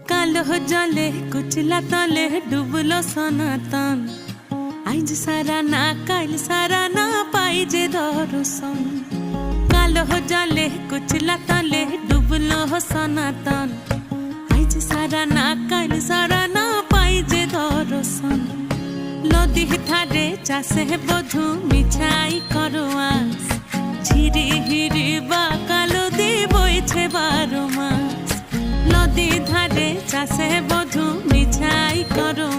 কালো জলে কুচলা তলে ডুবলো সনাতন। আইজ সারা না কাল সারা না পাই যে দর্শন। কালো জলে কুচলা তলে ডুবলো সনাতন। আইজ সারা না কাল সারা না পাই যে দর্শন। নদী ধারে চাষে বধু মিছাই করো আস। ঝিরি হিরি বা কালো দি বইছে 12 মাস। নদী ধারে চাষে বধু মিছাই করো